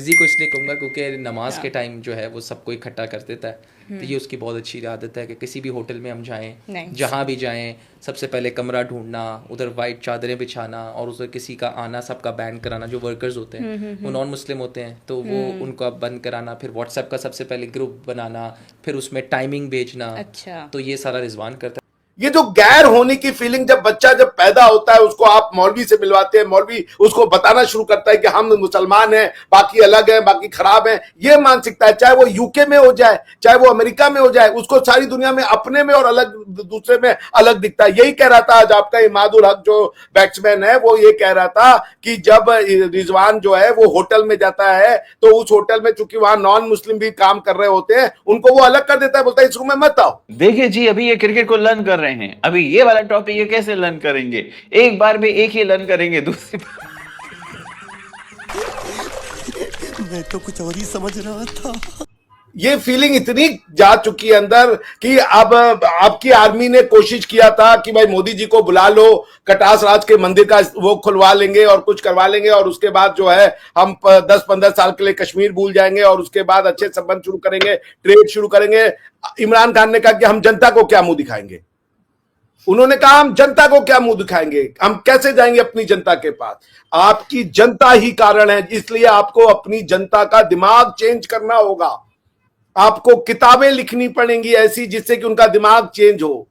इसी को इसलिए कहूँगा क्योंकि नमाज के हाँ। टाइम जो है वो सबको इकट्ठा कर देता है। तो ये उसकी बहुत अच्छी आदत है कि किसी भी होटल में हम जाएं, नाइस। जहाँ भी जाएं, सबसे पहले कमरा ढूंढना, उधर वाइट चादरें बिछाना और उधर किसी का आना सबका बैन कराना। जो वर्कर्स होते हैं वो नॉन मुस्लिम होते हैं तो वो उनका बंद कराना, फिर व्हाट्सएप का सबसे पहले ग्रुप बनाना, फिर उसमें टाइमिंग भेजना। अच्छा। तो ये सारा रिजवान करता है। ये जो गैर होने की फीलिंग जब बच्चा जब पैदा होता है उसको आप मौलवी से मिलवाते हैं, मौलवी उसको बताना शुरू करता है कि हम मुसलमान हैं, बाकी अलग हैं, बाकी खराब हैं। ये मानसिकता है, चाहे वो यूके में हो जाए, चाहे वो अमेरिका में हो जाए, उसको सारी दुनिया में अपने में और अलग दूसरे में अलग दिखता है। यही कह रहा था आज आपका इमादुल हक जो बैट्समैन है, वो ये कह रहा था कि जब रिजवान जो है वो होटल में जाता है तो उस होटल में चूंकि वहां नॉन मुस्लिम भी काम कर रहे होते हैं, उनको वो अलग कर देता है, बोलता है इस रूम में मत आओ। देखिए जी, अभी ये क्रिकेट को लर्न कर रहे हैं, अभी ये वाला टॉपिक ये कैसे लर्न करेंगे? एक बार में एक ही लर्न करेंगे, दूसरी बार मैं तो कुछ और ही समझ रहा था। ये फीलिंग इतनी जा चुकी है अंदर कि अब आपकी आर्मी ने कोशिश किया था कि भाई मोदी जी को बुला लो, कटास राज के मंदिर का वो खुलवा लेंगे और कुछ करवा लेंगे और उसके बाद जो है हम 10-15 साल के लिए कश्मीर भूल जाएंगे और उसके बाद अच्छे संबंध शुरू करेंगे, ट्रेड शुरू करेंगे। इमरान खान ने कहा कि हम जनता को क्या मुंह दिखाएंगे। उन्होंने कहा हम जनता को क्या मुंह दिखाएंगे, हम कैसे जाएंगे अपनी जनता के पास। आपकी जनता ही कारण है, इसलिए आपको अपनी जनता का दिमाग चेंज करना होगा। आपको किताबें लिखनी पड़ेंगी ऐसी जिससे कि उनका दिमाग चेंज हो।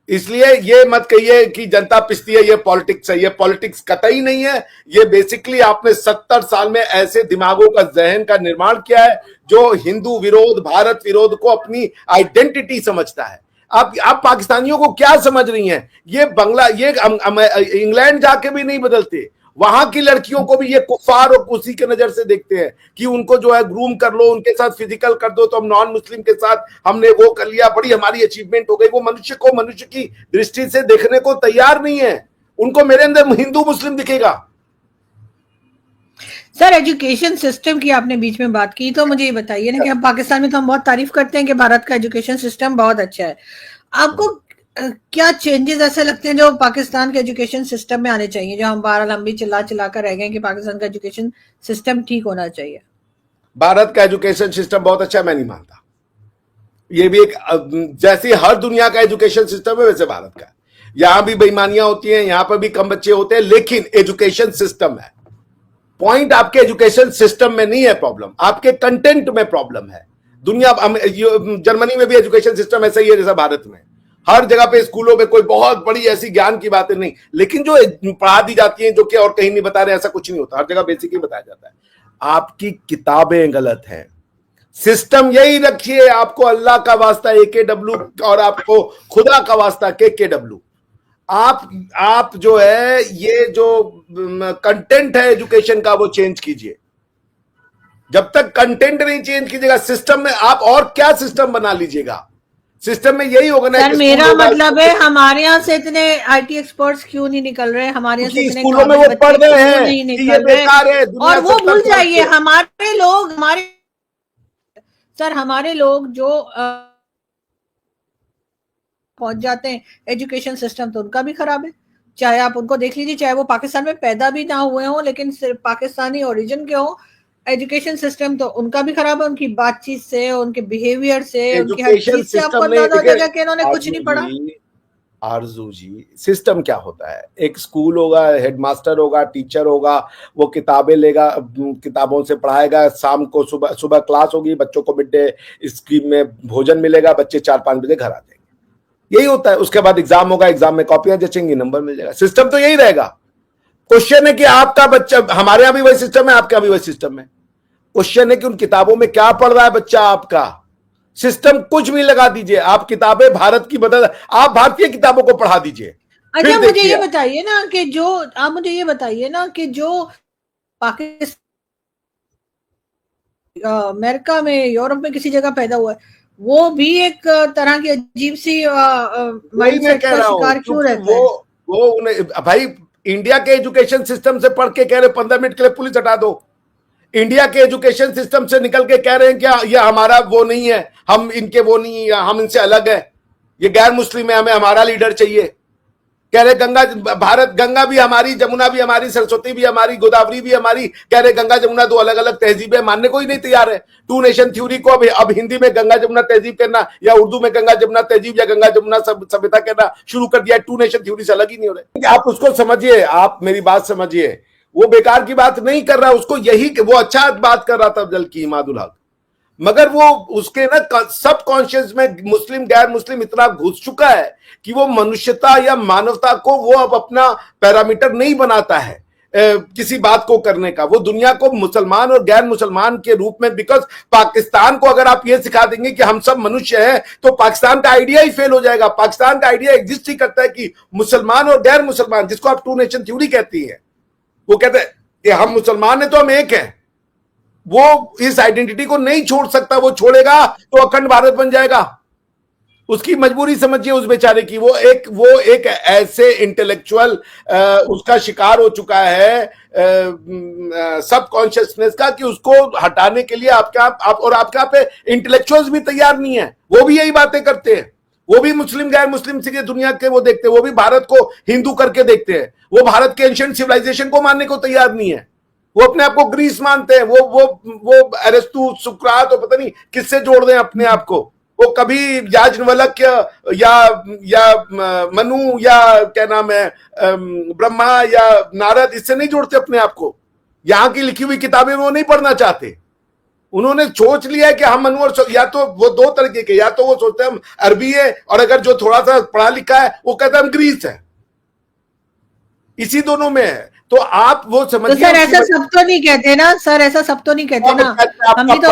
इसलिए ये मत कहिए कि जनता पिसती है, ये पॉलिटिक्स है। ये पॉलिटिक्स कतई नहीं है। ये बेसिकली आपने 70 साल में ऐसे दिमागों का जहन का निर्माण किया है जो हिंदू विरोध, भारत विरोध को अपनी आइडेंटिटी समझता है। आप पाकिस्तानियों को क्या समझ रही हैं? ये बंगला, ये इंग्लैंड जाके भी नहीं बदलते। वहां की लड़कियों को भी ये कुफार और उसी के नजर से देखते हैं कि उनको जो है ग्रूम कर लो, उनके साथ फिजिकल कर दो, तो हम नॉन मुस्लिम के साथ हमने वो कर लिया, बड़ी हमारी अचीवमेंट हो गई। वो मनुष्य को मनुष्य की दृष्टि से देखने को तैयार नहीं है। उनको मेरे अंदर हिंदू मुस्लिम दिखेगा। सर, एजुकेशन सिस्टम की आपने बीच में बात की, तो मुझे ये बताइए ना कि हम पाकिस्तान में तो हम बहुत तारीफ करते हैं कि भारत का एजुकेशन सिस्टम बहुत अच्छा है। आपको क्या चेंजेस ऐसे लगते हैं जो पाकिस्तान के एजुकेशन सिस्टम में आने चाहिए, जो हम बहरहाल हम भी चिल्ला चिल्ला कर रह गए कि पाकिस्तान का एजुकेशन सिस्टम ठीक होना चाहिए? भारत का एजुकेशन सिस्टम बहुत अच्छा है, मैं नहीं मानता। ये भी एक जैसी हर दुनिया का एजुकेशन सिस्टम है वैसे भारत का। यहां भी बेईमानियां होती हैं, यहां पर भी कम बच्चे होते हैं, लेकिन एजुकेशन सिस्टम है। पॉइंट आपके एजुकेशन सिस्टम में नहीं है, प्रॉब्लम आपके कंटेंट में प्रॉब्लम है। दुनिया जर्मनी में भी एजुकेशन सिस्टम ऐसा ही है जैसा भारत में। हर जगह पे स्कूलों में कोई बहुत बड़ी ऐसी ज्ञान की बातें नहीं, लेकिन जो पढ़ा दी जाती हैं जो कि और कहीं नहीं बता रहे, ऐसा कुछ नहीं होता। हर जगह बेसिक ही बताया जाता है। आपकी किताबें गलत हैं। सिस्टम यही रखिए, आपको अल्लाह का वास्ता AKW और आपको खुदा का वास्ता KKW। आप जो है ये जो कंटेंट है एजुकेशन का वो चेंज कीजिए। जब तक कंटेंट नहीं चेंज कीजिएगा, सिस्टम में आप और क्या सिस्टम बना लीजिएगा। सिस्टम में यही होगा ना। सर, मेरा मतलब है हमारे यहाँ से इतने IT एक्सपर्ट्स क्यों नहीं निकल रहे, हमारे यहाँ से इतने स्कूलों में वो पढ़ रहे हैं नहीं कि ये निकल रहे, बेकार है, और वो भूल जाइए हमारे लोग, हमारे लोग जो पहुंच जाते हैं, एजुकेशन सिस्टम तो उनका भी खराब है। चाहे आप उनको देख लीजिए, चाहे वो पाकिस्तान में पैदा भी ना हुए हों लेकिन सिर्फ पाकिस्तानी ओरिजिन के हों, एजुकेशन सिस्टम तो उनका भी खराब है। उनकी बातचीत से, उनके बिहेवियर से, उनकी हर चीज से आपको अंदाजा हो जाएगा कि इन्होंने कुछ नहीं पढ़ा। आरजू जी, सिस्टम क्या होता है? एक स्कूल होगा, हेडमास्टर होगा, टीचर होगा, वो किताबें लेगा, किताबों से पढ़ाएगा। शाम को सुबह क्लास होगी, बच्चों को मिड डे स्कीम में भोजन मिलेगा, बच्चे 4-5 बजे घर आ जाएंगे। यही होता है। उसके बाद एग्जाम होगा, एग्जाम में कॉपियां जचेंगी, नंबर मिल जाएगा। सिस्टम तो यही रहेगा। क्वेश्चन है कि आपका बच्चा, हमारे यहां भी वही सिस्टम है, आपके यहां भी वही सिस्टम है। क्वेश्चन है कि उन किताबों में क्या पढ़ रहा है बच्चा आपका। सिस्टम कुछ भी लगा दीजिए, आप किताबें भारत की बदल, आप भारतीय किताबों को पढ़ा दीजिए। अच्छा, मुझे ये बताइए ना कि जो आप मुझे ये बताइए ना कि जो पाकिस्तान, अमेरिका में, यूरोप में किसी जगह पैदा हुआ है, वो भी एक तरह की अजीब सी माइंडसेट का शिकार क्यों रहता है? वो उन्हें भाई इंडिया के एजुकेशन सिस्टम से पढ़ के कह रहे 15 मिनट के लिए पुलिस हटा दो। इंडिया के एजुकेशन सिस्टम से निकल के कह रहे हैं क्या ये हमारा वो नहीं है, हम इनके वो नहीं है, हम इनसे अलग है, ये गैर मुस्लिम है, हमें हमारा लीडर चाहिए। कह रहे गंगा भारत, गंगा भी हमारी, जमुना भी हमारी, सरस्वती भी हमारी, गोदावरी भी हमारी। कह रहे गंगा जमुना दो अलग अलग तहजीबें, मानने को ही नहीं तैयार है। टू नेशन थ्योरी को अब हिंदी में गंगा जमुना तहजीब कहना, या उर्दू में गंगा जमुना तहजीब, या गंगा जमुना सभ्यता कहना शुरू कर दिया। टू नेशन थ्योरी से अलग ही नहीं हो रहे। आप उसको समझिए, आप मेरी बात समझिए, वो बेकार की बात नहीं कर रहा, उसको यही वो अच्छा बात कर रहा था बल्कि इमादुल हक, मगर वो उसके ना सब कॉन्शियस में मुस्लिम गैर मुस्लिम इतना घुस चुका है कि वो मनुष्यता या मानवता को वो अब अपना पैरामीटर नहीं बनाता है किसी बात को करने का। वो दुनिया को मुसलमान और गैर मुसलमान के रूप में, बिकॉज पाकिस्तान को अगर आप ये सिखा देंगे कि हम सब मनुष्य हैं, तो पाकिस्तान का आइडिया ही फेल हो जाएगा। पाकिस्तान का आइडिया एग्जिस्ट ही करता है कि मुसलमान और गैर मुसलमान, जिसको आप टू नेशन थ्योरी कहती है, वो कहते हैं कि हम मुसलमान हैं तो हम एक हैं। वो इस आइडेंटिटी को नहीं छोड़ सकता, वो छोड़ेगा तो अखंड भारत बन जाएगा। उसकी मजबूरी समझिए उस बेचारे की। वो एक ऐसे इंटेलेक्चुअल उसका शिकार हो चुका है सब कॉन्शियसनेस का, कि उसको हटाने के लिए आपके आप पे इंटेलेक्चुअल्स भी तैयार नहीं है। वो भी यही बातें करते हैं, वो भी मुस्लिम गैर मुस्लिम से दुनिया के वो देखते हैं, वो भी भारत को हिंदू करके देखते हैं, वो भारत के एंशिएंट सिविलाइजेशन को मानने को तैयार नहीं है। वो अपने आप को ग्रीस मानते हैं, वो अरिस्टो, सुकरात और पता नहीं किससे जोड़ दें अपने आप को। वो कभी याज्ञवल्क्य या मनु या क्या नाम है ब्रह्मा या नारद, इससे नहीं जोड़ते अपने आप को। यहां की लिखी हुई किताबें वो नहीं पढ़ना चाहते। उन्होंने सोच लिया है कि हम मनु और या तो वो दो तरीके के, या तो वो सोचते हैं हम अरबी है, और अगर जो थोड़ा सा पढ़ा लिखा है वो कहता है हम ग्रीस है। इसी दोनों में है। तो आप वो समझिए। तो सर ऐसा सब तो नहीं कहते ना सर, ऐसा सब तो नहीं कहते ना। हम भी तो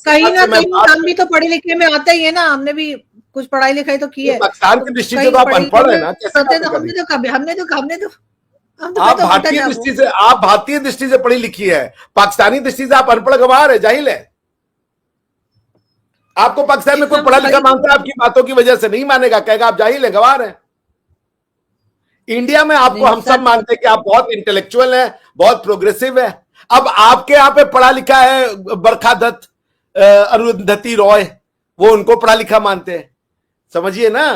कहीं ना कहीं हम भी तो पढ़े लिखे में आते ही है ना, हमने भी कुछ पढ़ाई लिखाई तो की है। पाकिस्तान की दृष्टि से तो आप अनपढ़ है ना। आप भारतीय दृष्टि से पढ़ी लिखी है, पाकिस्तानी दृष्टि से आप अनपढ़ गंवार है, जाहिल है। आपको पाकिस्तान में कोई पढ़ा लिखा मानता है, आपकी बातों की वजह से नहीं मानेगा, कहेगा आप जाहिल है, गंवार है। इंडिया में आपको हम सब मानते हैं कि आप बहुत इंटेलेक्चुअल हैं, बहुत प्रोग्रेसिव है। अब आपके यहाँ पे पढ़ा लिखा है बरखा दत्त, अरुंधति रॉय, वो उनको पढ़ा लिखा मानते हैं, समझिए ना।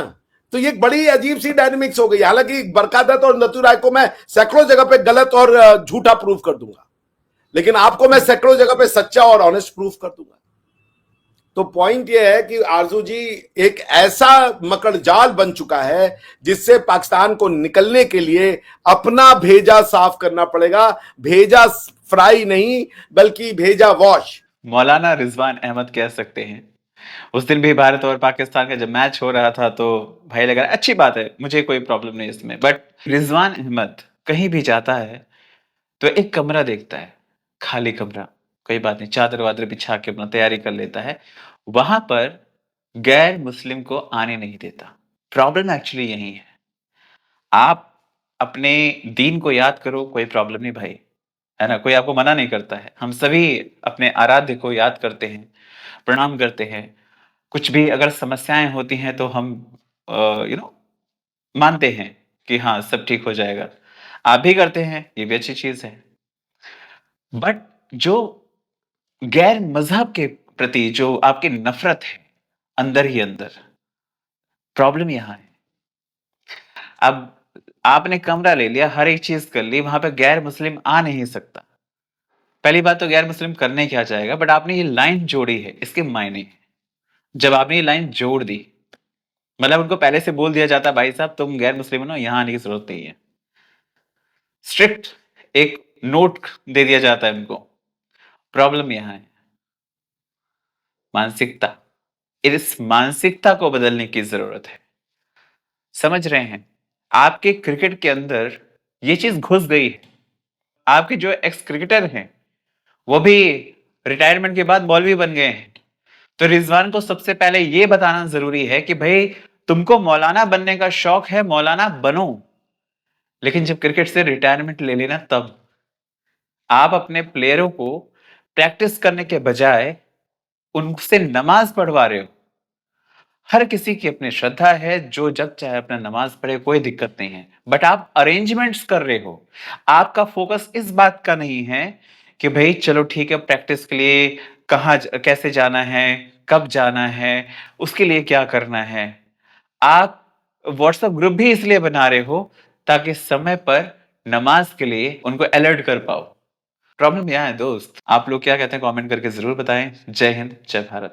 तो ये बड़ी अजीब सी डायनेमिक्स हो गई। हालांकि बरखा दत्त और अरुंधति रॉय को मैं सैकड़ों जगह पे गलत और झूठा प्रूफ कर दूंगा, लेकिन आपको मैं सैकड़ों जगह पे सच्चा और ऑनेस्ट प्रूफ कर दूंगा। तो पॉइंट यह है कि आरजू जी एक ऐसा मकड़जाल बन चुका है जिससे पाकिस्तान को निकलने के लिए अपना भेजा साफ करना पड़ेगा। भेजा फ्राई नहीं बल्कि भेजा वॉश। मौलाना रिजवान अहमद कह सकते हैं, उस दिन भी भारत और पाकिस्तान का जब मैच हो रहा था तो भाई लगा अच्छी बात है, मुझे कोई प्रॉब्लम नहीं इसमें। बट रिजवान अहमद कहीं भी जाता है तो एक कमरा देखता है, खाली कमरा, कोई बात नहीं, चादर वादर बिछा के अपना तैयारी कर लेता है, वहां पर गैर मुस्लिम को आने नहीं देता। प्रॉब्लम एक्चुअली यही है। आप अपने दीन को याद करो, कोई प्रॉब्लम नहीं भाई, है ना, कोई आपको मना नहीं करता है। हम सभी अपने आराध्य को याद करते हैं, प्रणाम करते हैं। कुछ भी अगर समस्याएं होती हैं तो हम मानते हैं कि हाँ सब ठीक हो जाएगा, आप भी करते हैं, ये भी अच्छी चीज है। बट जो गैर मजहब के प्रति जो आपकी नफरत है अंदर ही अंदर, प्रॉब्लम यहां है। अब आपने कमरा ले लिया, हर एक चीज कर ली, वहां पे गैर मुस्लिम आ नहीं सकता। पहली बात तो गैर मुस्लिम करने क्या चाहेगा, बट आपने ये लाइन जोड़ी है, इसके मायने जब आपने ये लाइन जोड़ दी, मतलब उनको पहले से बोल दिया जाता भाई साहब तुम गैर मुस्लिम हो, यहां आने की जरूरत नहीं है। स्ट्रिक्ट एक नोट दे दिया जाता है उनको। प्रॉब्लम यहां है मानसिकता। इस मानसिकता को बदलने की जरूरत है। समझ रहे हैं, आपके क्रिकेट के अंदर ये चीज घुस गई है। आपके जो एक्स क्रिकेटर हैं वो भी रिटायरमेंट के बाद मौलवी बन गए हैं। तो रिजवान को सबसे पहले ये बताना जरूरी है कि भाई तुमको मौलाना बनने का शौक है, मौलाना बनो, लेकिन जब क्रिकेट से रिटायरमेंट ले लेना तब आप अपने प्लेयरों को प्रैक्टिस करने के बजाय उनसे नमाज पढ़वा रहे हो। हर किसी की अपनी श्रद्धा है, जो जब चाहे अपना नमाज पढ़े, कोई दिक्कत नहीं है, बट आप अरेंजमेंट्स कर रहे हो। आपका फोकस इस बात का नहीं है कि भाई चलो ठीक है प्रैक्टिस के लिए कहाँ कैसे जाना है, कब जाना है, उसके लिए क्या करना है। आप व्हाट्सएप ग्रुप भी इसलिए बना रहे हो ताकि समय पर नमाज के लिए उनको अलर्ट कर पाओ। प्रॉब्लम यहाँ है दोस्त। आप लोग क्या कहते हैं कमेंट करके जरूर बताएं। जय हिंद, जय भारत।